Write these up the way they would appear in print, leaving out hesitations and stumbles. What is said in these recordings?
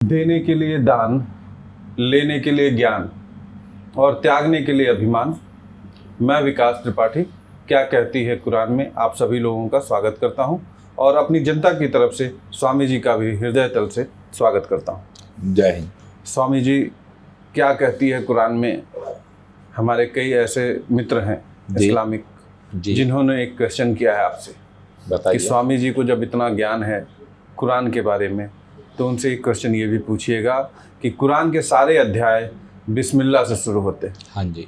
देने के लिए दान, लेने के लिए ज्ञान और त्यागने के लिए अभिमान। मैं विकास त्रिपाठी, क्या कहती है कुरान में आप सभी लोगों का स्वागत करता हूं और अपनी जनता की तरफ से स्वामी जी का भी हृदय तल से स्वागत करता हूं। जय हिंद। स्वामी जी, क्या कहती है कुरान में? हमारे कई ऐसे मित्र हैं इस्लामिक जिन्होंने एक क्वेश्चन किया है आपसे, बताइए कि स्वामी जी को जब इतना ज्ञान है कुरान के बारे में, तो उनसे एक क्वेश्चन ये भी पूछिएगा कि कुरान के सारे अध्याय बिस्मिल्लाह से शुरू होते हैं। हाँ जी,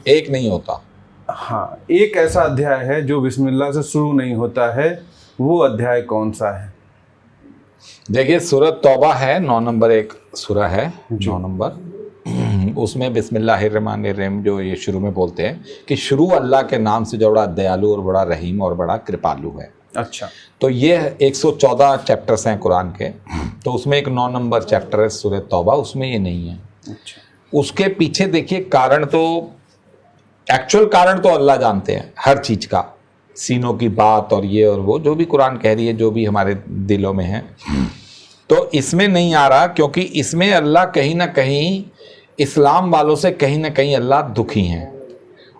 एक नहीं होता। हाँ, एक ऐसा अध्याय है जो बिस्मिल्लाह से शुरू नहीं होता है, वो अध्याय कौन सा है? देखिए, सूरत तौबा है, 9 नंबर एक सूरा है, 9 नंबर। उसमें बिस्मिल्लाहिर्रहमानिर्रहीम जो ये शुरू में बोलते हैं कि शुरू अल्लाह के नाम से जो बड़ा दयालु और बड़ा रहीम और बड़ा कृपालु है। अच्छा, तो ये 114 चैप्टर्स हैं कुरान के, तो उसमें एक 9 नंबर चैप्टर है सूरत तौबा, उसमें ये नहीं है। अच्छा, उसके पीछे देखिए कारण, तो एक्चुअल कारण तो अल्लाह जानते हैं हर चीज़ का, सीनों की बात और ये और वो जो भी कुरान कह रही है, जो भी हमारे दिलों में है, तो इसमें नहीं आ रहा, क्योंकि इसमें अल्लाह कहीं ना कहीं इस्लाम वालों से कहीं ना कहीं अल्लाह दुखी हैं।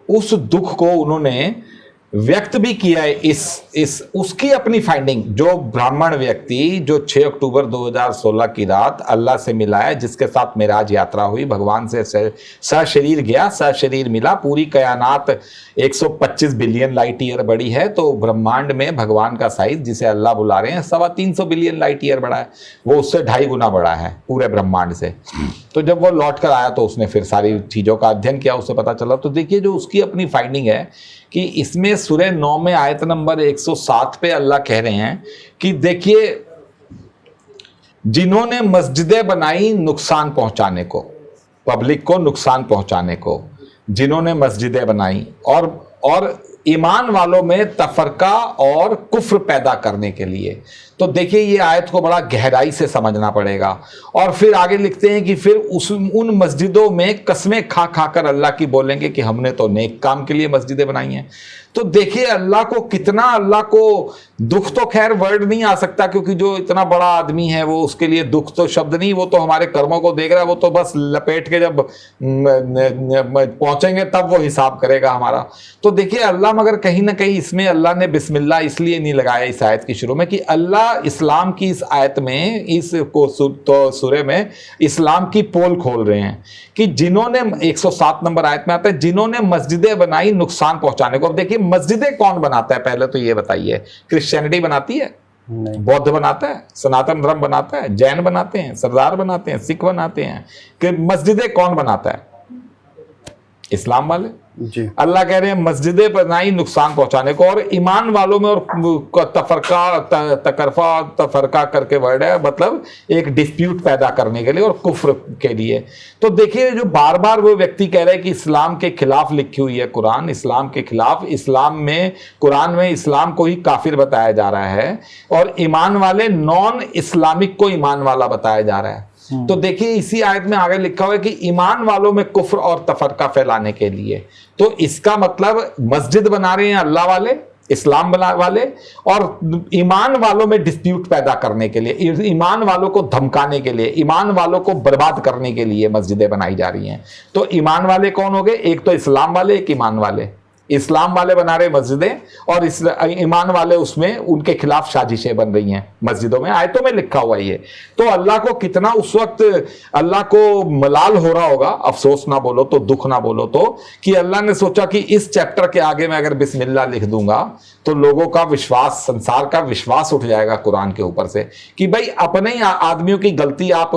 उस दुख को उन्होंने व्यक्त भी किया है। इस उसकी अपनी फाइंडिंग, जो ब्राह्मण व्यक्ति जो 6 अक्टूबर 2016 की रात अल्लाह से मिला है, जिसके साथ मेराज यात्रा हुई, भगवान से सशरीर गया, सशरीर मिला, पूरी कायनात 125 बिलियन लाइट ईयर बड़ी है, तो ब्रह्मांड में भगवान का साइज, जिसे अल्लाह बुला रहे हैं, 325 बिलियन लाइट ईयर बड़ा है, वो उससे 2.5 गुना बड़ा है पूरे ब्रह्मांड से। तो जब वो लौट कर आया तो उसने फिर सारी चीज़ों का अध्ययन किया, उससे पता चला। तो देखिए, जो उसकी अपनी फाइंडिंग है कि इसमें सूरह 9 में आयत नंबर 107 पे अल्लाह कह रहे हैं कि देखिए, जिन्होंने मस्जिदें बनाई नुकसान पहुंचाने को, पब्लिक को नुकसान पहुंचाने को, जिन्होंने मस्जिदें बनाई और ईमान वालों में तफरका और कुफ्र पैदा करने के लिए। तो देखिए, ये आयत को बड़ा गहराई से समझना पड़ेगा। और फिर आगे लिखते हैं कि फिर उन मस्जिदों में कसमें खा खा कर अल्लाह की बोलेंगे कि हमने तो नेक काम के लिए मस्जिदें बनाई हैं। तो देखिए, अल्लाह को कितना, अल्लाह को दुख तो खैर वर्ड नहीं आ सकता, क्योंकि जो इतना बड़ा आदमी है वो, उसके लिए दुख तो शब्द नहीं, वो तो हमारे कर्मों को देख रहा है, वो तो बस लपेट के जब पहुंचेंगे तब वो हिसाब करेगा हमारा। तो देखिए, अल्लाह मगर कहीं ना कहीं इसमें अल्लाह ने बिस्मिल्लाह इसलिए नहीं लगाया इस आयत की शुरू में कि अल्लाह इस्लाम की इस आयत में, इस सूरे में इस्लाम की पोल खोल रहे हैं कि जिन्होंने, 107 नंबर आयत में आता है, जिन्होंने मस्जिदें बनाई नुकसान पहुंचाने को। अब देखिए, मस्जिदें कौन बनाता है पहले तो ये बताइए? क्रिश्चियनिटी बनाती है? नहीं। बौद्ध बनाता है, सनातन धर्म बनाता है, जैन बनाते हैं, सरदार बनाते हैं, सिख बनाते हैं। कि मस्जिदें कौन बनाता है? इस्लाम वाले जी। अल्लाह कह रहे हैं मस्जिदें बनाई नुकसान पहुंचाने को, और ईमान वालों में, और तफरका करके वर्ड है, मतलब एक डिस्प्यूट पैदा करने के लिए और कुफ्र के लिए। तो देखिए, जो बार बार वो व्यक्ति कह रहे हैं कि इस्लाम के खिलाफ लिखी हुई है कुरान, इस्लाम के खिलाफ, इस्लाम में, कुरान में इस्लाम को ही काफिर बताया जा रहा है और ईमान वाले, नॉन इस्लामिक को ईमान वाला बताया जा रहा है। तो देखिए, इसी आयत में आगे लिखा हुआ है कि ईमान वालों में कुफ्र और तफरका फैलाने के लिए। तो इसका मतलब मस्जिद बना रहे हैं अल्लाह वाले, इस्लाम वाले, और ईमान वालों में डिस्प्यूट पैदा करने के लिए, ईमान वालों को धमकाने के लिए, ईमान वालों को बर्बाद करने के लिए मस्जिदें बनाई जा रही हैं। तो ईमान वाले कौन हो गए? एक तो इस्लाम वाले, एक ईमान वाले। इस्लाम वाले बना रहे मस्जिदें और ईमान वाले उसमें उनके खिलाफ साजिशें बन रही हैं मस्जिदों में। आयतों में लिखा हुआ ये। तो अल्लाह को कितना उस वक्त, अल्लाह को मलाल हो रहा होगा, अफसोस ना बोलो तो, दुख ना बोलो तो, कि अल्लाह ने सोचा कि इस चैप्टर के आगे मैं अगर बिस्मिल्लाह लिख दूंगा तो लोगों का विश्वास, संसार का विश्वास उठ जाएगा कुरान के ऊपर से कि भाई अपने ही आदमियों की गलती आप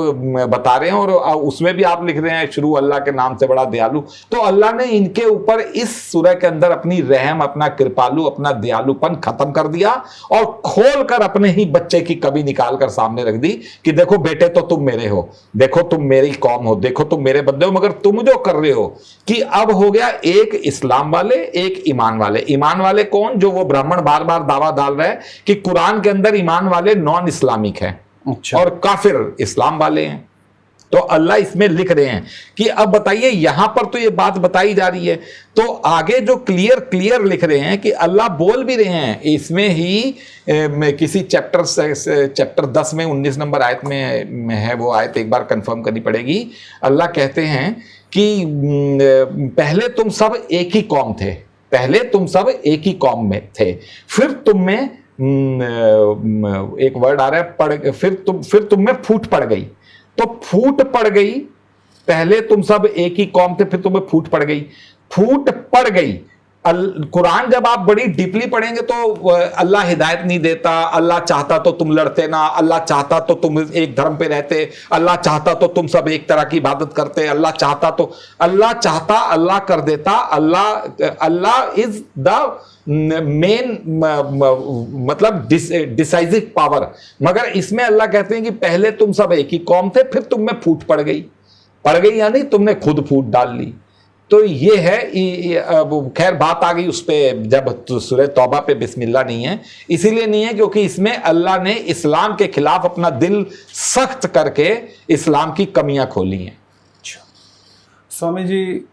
बता रहे हैं और उसमें भी आप लिख रहे हैं शुरू अल्लाह के नाम से बड़ा दयालु। तो अल्लाह ने इनके ऊपर इस सूरह के अंदर अपनी रहम, अपना कृपालु, अपना दयालुपन खत्म कर दिया और खोल कर अपने ही बच्चे की कभी निकाल कर सामने रख दी कि देखो बेटे, तो तुम मेरे हो, देखो तुम मेरी कौम हो, देखो तुम मेरे बंदे हो, मगर तुम जो कर रहे हो कि अब हो गया एक इस्लाम वाले, एक ईमान वाले। ईमान वाले कौन? जो वो ब्राह्मण बार बार दावा डाल रहा है कि कुरान के अंदर ईमान वाले नॉन इस्लामिक है। अच्छा। और काफिर इस्लाम वाले हैं। तो अल्लाह इसमें लिख रहे हैं कि अब बताइए, यहां पर तो ये बात बताई जा रही है, तो आगे जो क्लियर लिख रहे हैं कि अल्लाह बोल भी रहे हैं इसमें ही, किसी चैप्टर 10 में 19 नंबर आयत में है वो आयत, एक बार कंफर्म करनी पड़ेगी। अल्लाह कहते हैं कि पहले तुम सब एक ही कौम थे, पहले तुम सब एक ही कौम में थे, फिर तुम में एक वर्ड आ रहा है फिर तुम में फूट पड़ गई। तो फूट पड़ गई, पहले तुम सब एक ही कौम थे, फिर तुम्हें फूट पड़ गई, फूट पड़ गई। कुरान जब आप बड़ी डीपली पढ़ेंगे तो अल्लाह हिदायत नहीं देता, अल्लाह चाहता तो तुम लड़ते ना, अल्लाह चाहता तो तुम एक धर्म पे रहते, अल्लाह चाहता तो तुम सब एक तरह की इबादत करते, अल्लाह चाहता अल्लाह कर देता। अल्लाह इज द मेन मतलब डिसाइसिव पावर। मगर इसमें अल्लाह कहते हैं कि पहले तुम सब एक ही कौम थे, फिर तुम में फूट पड़ गई यानी तुमने खुद फूट डाल ली। तो ये है, खैर बात आ गई उस पर जब सूरह तौबा पे बिस्मिल्लाह नहीं है, इसीलिए नहीं है क्योंकि इसमें अल्लाह ने इस्लाम के खिलाफ अपना दिल सख्त करके इस्लाम की कमियां खोली हैं। स्वामी जी,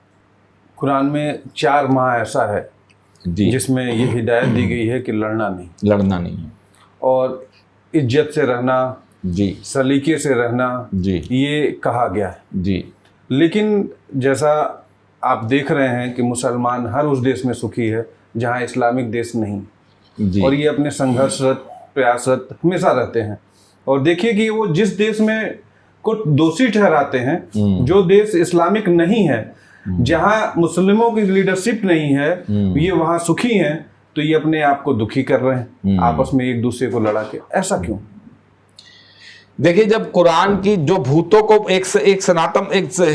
कुरान में 4 माह ऐसा है जिसमें ये हिदायत दी गई है कि लड़ना नहीं है, और इज्जत से रहना जी, सलीके से रहना जी, ये कहा गया है जी। लेकिन जैसा आप देख रहे हैं कि मुसलमान हर उस देश में सुखी है जहां इस्लामिक देश नहीं जी, और ये अपने संघर्षरत प्रयासरत हमेशा रहते हैं। और देखिए कि वो जिस देश में को दोषी ठहराते हैं, जो देश इस्लामिक नहीं है, जहां मुस्लिमों की लीडरशिप नहीं है, ये वहां सुखी हैं, तो ये अपने आप को दुखी कर रहे हैं आपस में एक दूसरे को लड़ा के। ऐसा क्यों? देखिए, जब कुरान की जो भूतों को एक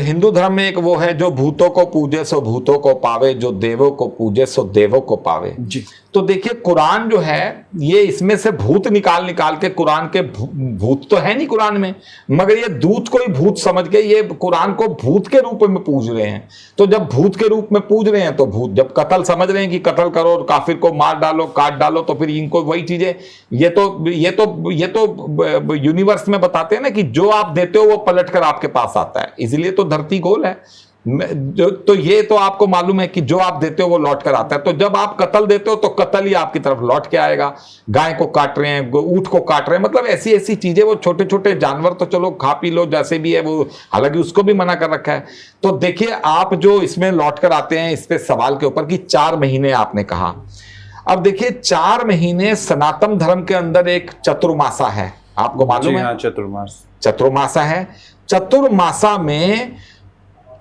हिंदू धर्म में एक वो है, जो भूतों को पूजे सो भूतों को पावे, जो देवों को पूजे सो देवों को पावे जी। तो देखिए, कुरान जो है ये इसमें से भूत निकाल के, कुरान के भूत तो है नहीं कुरान में, मगर ये दूत को ही भूत समझ के ये कुरान को भूत के रूप में पूज रहे हैं। तो जब भूत के रूप में पूज रहे हैं तो भूत, जब कत्ल समझ रहे हैं कि कत्ल करो और काफिर को मार डालो, काट डालो, तो फिर इनको वही चीजें, ये तो यूनिवर्स में बताते हैं ना कि जो आप देते हो वो पलट कर आपके पास आता है, इसलिए तो धरती गोल है। तो ये तो आपको मालूम है कि जो आप देते हो वो लौट कर आता है। तो जब आप कत्ल देते हो तो कत्ल ही आपकी तरफ लौट के आएगा। गाय को काट रहे हैं, ऊंट को काट रहे हैं, मतलब ऐसी चीजें, वो छोटे छोटे जानवर तो चलो खा पी लो जैसे भी है, वो हालांकि उसको भी मना कर रखा है। तो देखिए, आप जो इसमें लौट कर आते हैं, इस पे सवाल के ऊपर कि 4 महीने आपने कहा। अब देखिए, 4 महीने सनातन धर्म के अंदर एक चतुर्मासा है, आपको मालूम है? चतुर्मासा है। चतुर्मासा में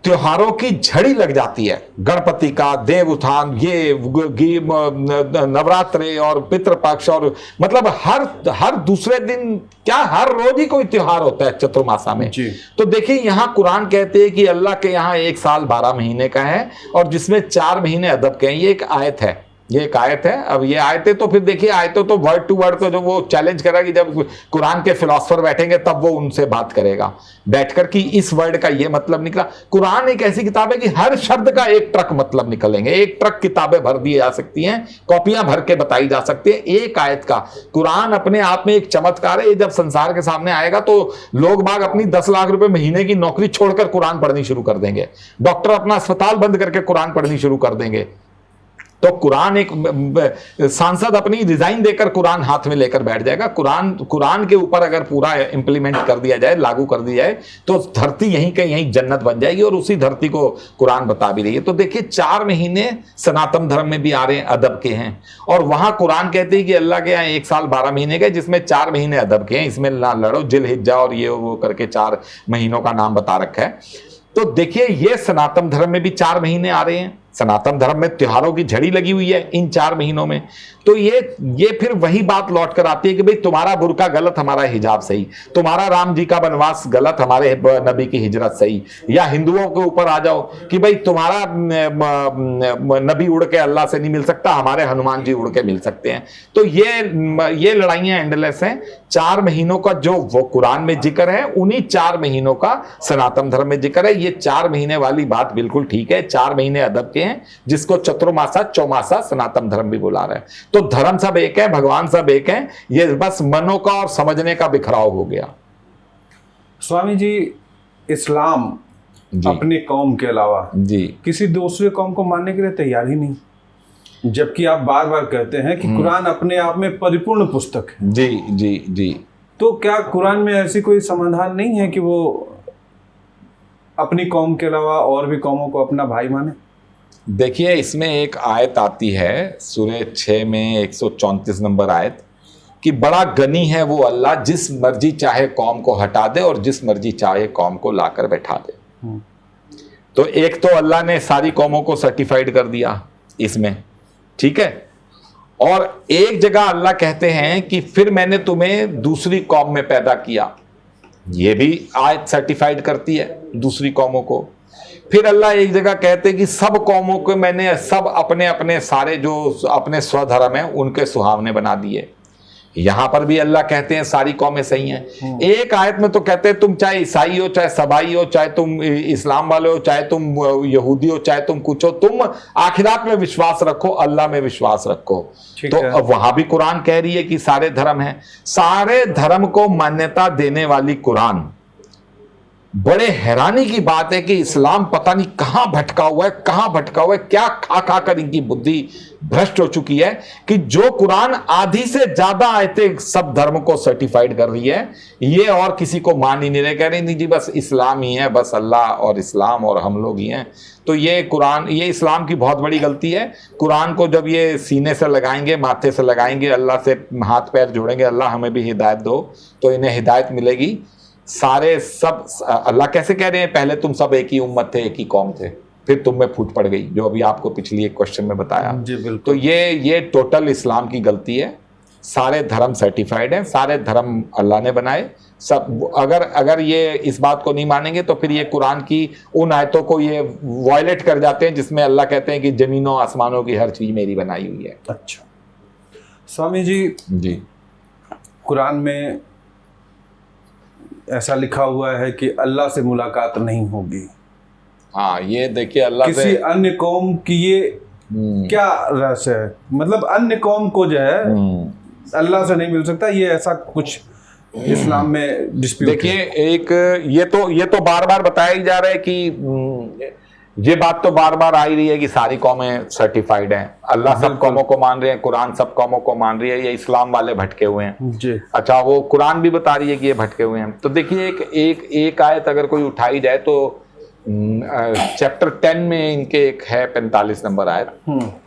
त्योहारों की झड़ी लग जाती है, गणपति का, देव उत्थान, ये नवरात्रे और पितृपक्ष, और मतलब हर दूसरे दिन, क्या हर रोज ही कोई त्योहार होता है चतुर्मासा में जी। तो देखिए, यहाँ कुरान कहते हैं कि अल्लाह के यहाँ 1 साल 12 महीने का है, और जिसमें 4 महीने अदब के हैं। ये एक आयत है, ये एक आयत है। अब ये आयतें तो फिर देखिए, आयतें तो वर्ड टू वर्ड तो जो वो चैलेंज करेगा कि जब कुरान के फिलोसफर बैठेंगे तब वो उनसे बात करेगा बैठकर कि इस वर्ड का ये मतलब निकला। कुरान एक ऐसी किताब है कि हर शब्द का एक ट्रक मतलब निकलेंगे, एक ट्रक किताबें भर दी जा सकती हैं, कॉपियां भर के बताई जा सकती है एक आयत का। कुरान अपने आप में एक चमत्कार है। ये जब संसार के सामने आएगा तो लोग बाग अपनी 10 लाख रुपए महीने की नौकरी छोड़कर कुरान पढ़नी शुरू कर देंगे, डॉक्टर अपना अस्पताल बंद करके कुरान पढ़नी शुरू कर देंगे। तो कुरान, एक सांसद अपनी रिजाइन देकर कुरान हाथ में लेकर बैठ जाएगा। कुरान के ऊपर अगर पूरा इंप्लीमेंट कर दिया जाए, लागू कर दिया जाए, तो धरती यहीं के यहीं जन्नत बन जाएगी, और उसी धरती को कुरान बता भी रही है। तो देखिए, 4 महीने सनातन धर्म में भी आ रहे हैं, अदब के हैं, और वहां कुरान कहते हैं कि अल्लाह के यहाँ 1 साल 12 महीने के, जिसमें 4 महीने अदब के हैं। इसमें ना लड़ो, जिल हिज्जा और ये वो करके 4 महीनों का नाम बता रखा है। तो देखिए, ये सनातन धर्म में भी 4 महीने आ रहे हैं। सनातन धर्म में त्योहारों की झड़ी लगी हुई है इन 4 महीनों में। तो ये फिर वही बात लौट कर आती है कि भाई, तुम्हारा बुर्का गलत, हमारा हिजाब सही, तुम्हारा राम जी का वनवास गलत, हमारे नबी की हिजरत सही। या हिंदुओं के ऊपर आ जाओ कि भाई, तुम्हारा नबी उड़ के अल्लाह से नहीं मिल सकता, हमारे हनुमान जी उड़ के मिल सकते हैं। तो ये लड़ाइयां एंडलेस हैं। 4 महीनों का जो वो कुरान में जिक्र है, उन्हीं 4 महीनों का सनातन धर्म में जिक्र है। ये 4 महीने वाली बात बिल्कुल ठीक है। 4 महीने अदब के हैं, जिसको चतुर्मासा, चौमासा सनातन धर्म भी बुला रहा है। तो धर्म सब एक है, भगवान सब एक है, ये बस मनों का और समझने का बिखराव हो गया। स्वामी जी, इस्लाम अपनी कौम के अलावा जी किसी दूसरे कौम को मानने के लिए तैयार ही नहीं, जबकि आप बार बार कहते हैं कि कुरान अपने आप में परिपूर्ण पुस्तक है। जी जी जी। तो क्या कुरान में ऐसी कोई समाधान नहीं है कि वो अपनी कौम के अलावा और भी कौमों को अपना भाई माने? देखिए, इसमें एक आयत आती है सूरह 6 में 134 नंबर आयत, कि बड़ा गनी है वो अल्लाह जिस मर्जी चाहे कौम को हटा दे और जिस मर्जी चाहे कौम को लाकर बैठा दे। तो एक तो अल्लाह ने सारी कौमों को सर्टिफाइड कर दिया इसमें, ठीक है। और एक जगह अल्लाह कहते हैं कि फिर मैंने तुम्हें दूसरी कौम में पैदा किया, ये भी आयत सर्टिफाइड करती है दूसरी कौमों को। फिर अल्लाह एक जगह कहते हैं कि सब कौमों को मैंने सब अपने अपने सारे जो अपने स्वधर्म है उनके सुहावने बना दिए। यहां पर भी अल्लाह कहते हैं सारी कौमें सही हैं। एक आयत में तो कहते हैं तुम चाहे ईसाई हो, चाहे सबाई हो, चाहे तुम इस्लाम वाले हो, चाहे तुम यहूदी हो, चाहे तुम कुछ हो, तुम आखिरात में विश्वास रखो, अल्लाह में विश्वास रखो। तो वहां भी कुरान कह रही है कि सारे धर्म हैं। सारे धर्म को मान्यता देने वाली कुरान, बड़े हैरानी की बात है कि इस्लाम पता नहीं कहां भटका हुआ है, कहां भटका हुआ है, क्या खा खा कर इनकी बुद्धि भ्रष्ट हो चुकी है कि जो कुरान आधी से ज्यादा आयतें सब धर्म को सर्टिफाइड कर रही है, ये और किसी को मान ही नहीं रहे, कह रहे नहीं जी बस इस्लाम ही है, बस अल्लाह और इस्लाम और हम लोग ही हैं। तो ये कुरान, ये इस्लाम की बहुत बड़ी गलती है। कुरान को जब ये सीने से लगाएंगे, माथे से लगाएंगे, अल्लाह से हाथ पैर जोड़ेंगे, अल्लाह हमें भी हिदायत दो, तो इन्हें हिदायत मिलेगी। सारे सब अल्लाह कैसे कह रहे हैं, पहले तुम सब एक ही उम्मत थे, एक ही कौम थे, फिर तुम में फूट पड़ गई, जो अभी आपको पिछली एक क्वेश्चन में बताया। तो ये टोटल इस्लाम की गलती है। सारे धर्म सर्टिफाइड हैं, सारे धर्म अल्लाह ने बनाए सब। अगर ये इस बात को नहीं मानेंगे तो फिर ये कुरान की उन आयतों को ये वायलेट कर जाते हैं जिसमें अल्लाह कहते हैं कि जमीनों आसमानों की हर चीज मेरी बनाई हुई है। अच्छा स्वामी जी, कुरान में ऐसा लिखा हुआ है कि अल्लाह से मुलाकात नहीं होगी। हाँ, ये देखिए अल्लाह किसी से अन्य कौम की ये क्या रहस्य है? मतलब अन्य कौम को जो है अल्लाह से नहीं मिल सकता, ये ऐसा कुछ इस्लाम में डिस्प्यूट। देखिए एक ये तो बार बार बताया ही जा रहा है कि ये बात तो बार बार आ ही रही है कि सारी कौमें सर्टिफाइड हैं, अल्लाह सब कौमों को मान रहे हैं, कुरान सब कौमों को मान रही है, ये इस्लाम वाले भटके हुए हैं जी। अच्छा, वो कुरान भी बता रही है कि ये भटके हुए हैं। तो देखिए एक आयत अगर कोई उठाई जाए तो चैप्टर 10 में इनके एक है 45 नंबर आयत,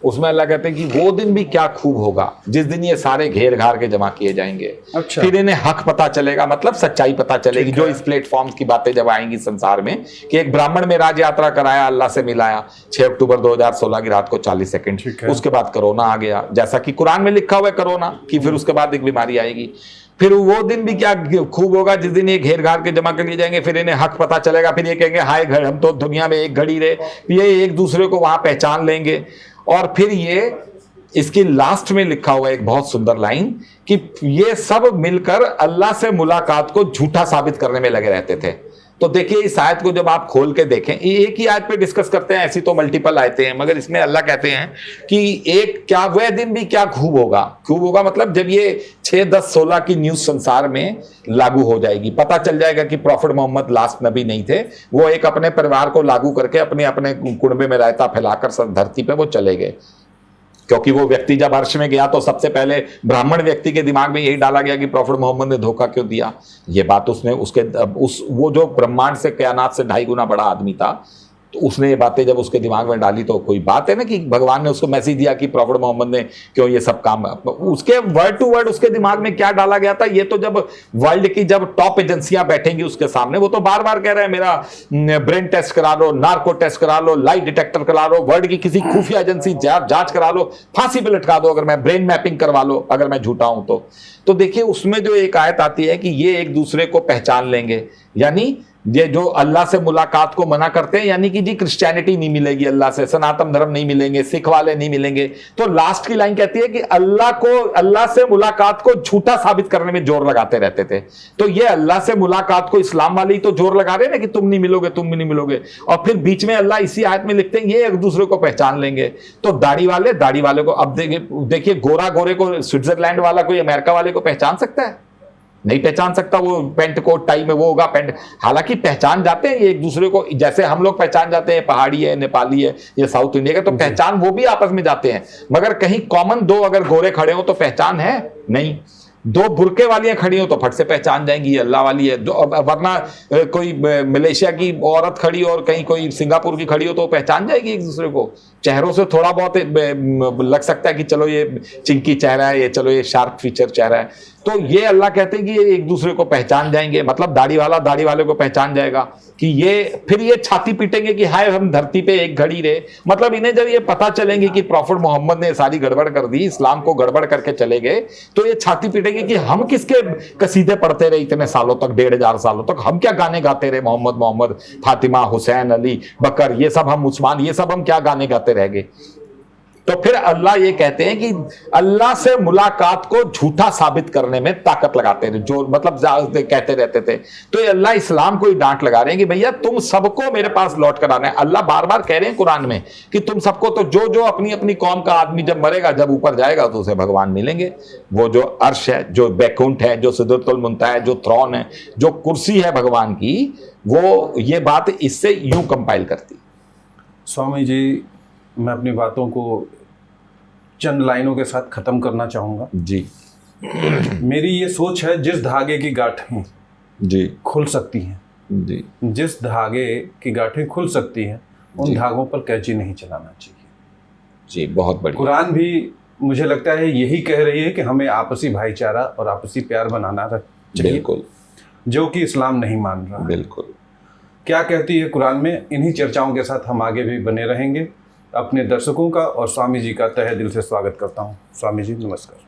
उसमें अल्लाह कहते हैं कि वो दिन भी क्या खूब होगा जिस दिन ये सारे घेर घार के जमा किए जाएंगे। अच्छा। फिर इन्हें हक पता चलेगा, मतलब सच्चाई पता चलेगी। जो इस प्लेटफॉर्म की बातें जब आएंगी संसार में कि एक ब्राह्मण में राज यात्रा कराया, अल्लाह से मिलाया 6 अक्टूबर 2016 की रात को 40 सेकंड, उसके बाद कोरोना आ गया, जैसा कि कुरान में लिखा हुआ है कोरोना की, फिर उसके बाद एक बीमारी आएगी। फिर वो दिन भी क्या खूब होगा जिस दिन ये घेर घार के जमा कर लिए जाएंगे, फिर इन्हें हक पता चलेगा, फिर ये कहेंगे हाय घर हम तो दुनिया में एक घड़ी रहे, ये एक दूसरे को वहां पहचान लेंगे। और फिर ये इसकी लास्ट में लिखा हुआ है एक बहुत सुंदर लाइन कि ये सब मिलकर अल्लाह से मुलाकात को झूठा साबित करने में लगे रहते थे। तो देखिए इस आयत को जब आप खोल के देखें, एक ही आयत पे डिस्कस करते हैं, ऐसी तो मल्टीपल आयतें हैं, मगर इसमें अल्लाह कहते हैं कि एक क्या वह दिन भी क्या खूब होगा। खूब होगा मतलब जब ये 6, 10, 16 की न्यूज संसार में लागू हो जाएगी, पता चल जाएगा कि प्रॉफिट मोहम्मद लास्ट नबी नहीं थे, वो एक अपने परिवार को लागू करके अपने अपने कुनबे में रायता फैलाकर धरती पे वो चले गए। क्योंकि वो व्यक्ति जब अर्श में गया तो सबसे पहले ब्राह्मण व्यक्ति के दिमाग में यही डाला गया कि प्रॉफिट मोहम्मद ने धोखा क्यों दिया। ये बात उसने वो जो ब्रह्मांड से कायनात से 2.5 गुना बड़ा आदमी था, तो उसने ये बातें जब उसके दिमाग में डाली तो कोई बात है ना कि भगवान ने उसको मैसेज दिया कि प्रॉफिट मोहम्मद ने क्यों ये सब काम। उसके वर्ड टू वर्ड उसके दिमाग में क्या डाला गया था, ये तो जब वर्ल्ड की जब टॉप एजेंसियां बैठेंगी उसके सामने, वो तो बार बार कह रहे हैं मेरा ब्रेन टेस्ट करा लो, नार्को टेस्ट करा लो, लाई डिटेक्टर करा लो, वर्ल्ड की किसी खुफिया एजेंसी जांच करा लो, फांसी पे लटका दो अगर मैं ब्रेन मैपिंग करवा लो अगर मैं झूठा हूं तो देखिए उसमें जो एक आयत आती है कि ये एक दूसरे को पहचान लेंगे, यानी ये जो अल्लाह से मुलाकात को मना करते हैं, यानी कि जी क्रिश्चियनिटी नहीं मिलेगी अल्लाह से, सनातन धर्म नहीं मिलेंगे, सिख वाले नहीं मिलेंगे। तो लास्ट की लाइन कहती है कि अल्लाह से मुलाकात को झूठा साबित करने में जोर लगाते रहते थे। तो ये अल्लाह से मुलाकात को इस्लाम वाले ही तो जोर लगा रहे हैं ना कि तुम नहीं मिलोगे, तुम भी नहीं मिलोगे। और फिर बीच में अल्लाह इसी आयत में लिखते हैं ये एक दूसरे को पहचान लेंगे। तो दाढ़ी वाले को अब देखिए गोरा गोरे को, स्विट्जरलैंड वाला कोई अमेरिका वाले को पहचान सकता है? नहीं पहचान सकता, वो पैंट कोट टाई में वो होगा पैंट। हालांकि पहचान जाते हैं ये एक दूसरे को, जैसे हम लोग पहचान जाते हैं पहाड़ी है, नेपाली है, ये साउथ इंडिया का, तो पहचान वो भी आपस में जाते हैं। मगर कहीं कॉमन दो अगर गोरे खड़े हो तो पहचान है नहीं, दो बुरके वालियां खड़ी हो तो फट से पहचान जाएंगी ये अल्लाह वाली है। वरना कोई मलेशिया की औरत खड़ी और कहीं कोई सिंगापुर की खड़ी हो तो पहचान जाएगी एक दूसरे को। चेहरों से थोड़ा बहुत लग सकता है कि चलो ये चिंकी चेहरा है, ये चलो ये शार्प फीचर चेहरा है, तो ये अल्लाह कहते हैं कि ये एक दूसरे को पहचान जाएंगे। मतलब दाढ़ी वाला दाढ़ी वाले को पहचान जाएगा कि ये, फिर ये छाती पीटेंगे कि हाय हम धरती पे एक घड़ी रहे। मतलब इन्हें जब ये पता चलेंगे कि प्रॉफिट मोहम्मद ने सारी गड़बड़ कर दी, इस्लाम को गड़बड़ करके चले गए, तो ये छाती पीटेंगे कि हम किसके कसीदे पढ़ते रहे इतने सालों तक, 1500 सालों तक, हम क्या गाने गाते रहे, मोहम्मद मोहम्मद, फातिमा, हुसैन, अली, बकर, ये सब हम उस्मान, ये सब हम क्या गाने गाते रह गए। तो फिर अल्लाह ये कहते हैं कि अल्लाह से मुलाकात को झूठा साबित करने में ताकत लगाते थे, जो मतलब कहते रहते थे। तो ये अल्लाह इस्लाम को ही डांट लगा रहे हैं कि भैया तुम सबको मेरे पास लौट कर आना है। अल्लाह बार बार कह रहे हैं कुरान में कि तुम सबको, तो जो जो अपनी अपनी कौम का आदमी जब मरेगा, जब ऊपर जाएगा तो उसे भगवान मिलेंगे। वो जो अर्श है, जो बैकुंठ है, जो सिदरतुल मुंतहा है, जो थ्रोन है, जो कुर्सी है भगवान की, वो ये बात इससे यूं कंपाइल करती। स्वामी जी, मैं अपनी बातों को चंद लाइनों के साथ ख़त्म करना चाहूँगा जी। मेरी ये सोच है, जिस धागे की गांठें जी खुल सकती हैं, जी, जिस धागे की गांठें खुल सकती हैं, उन धागों पर कैंची नहीं चलाना चाहिए। जी, बहुत बढ़िया। कुरान भी मुझे लगता है यही कह रही है कि हमें आपसी भाईचारा और आपसी प्यार बनाना चाहिए, बिल्कुल, जो कि इस्लाम नहीं मान रहा। बिल्कुल। क्या कहती है कुरान में, इन्हीं चर्चाओं के साथ हम आगे भी बने रहेंगे। अपने दर्शकों का और स्वामी जी का तहे दिल से स्वागत करता हूँ। स्वामी जी नमस्कार।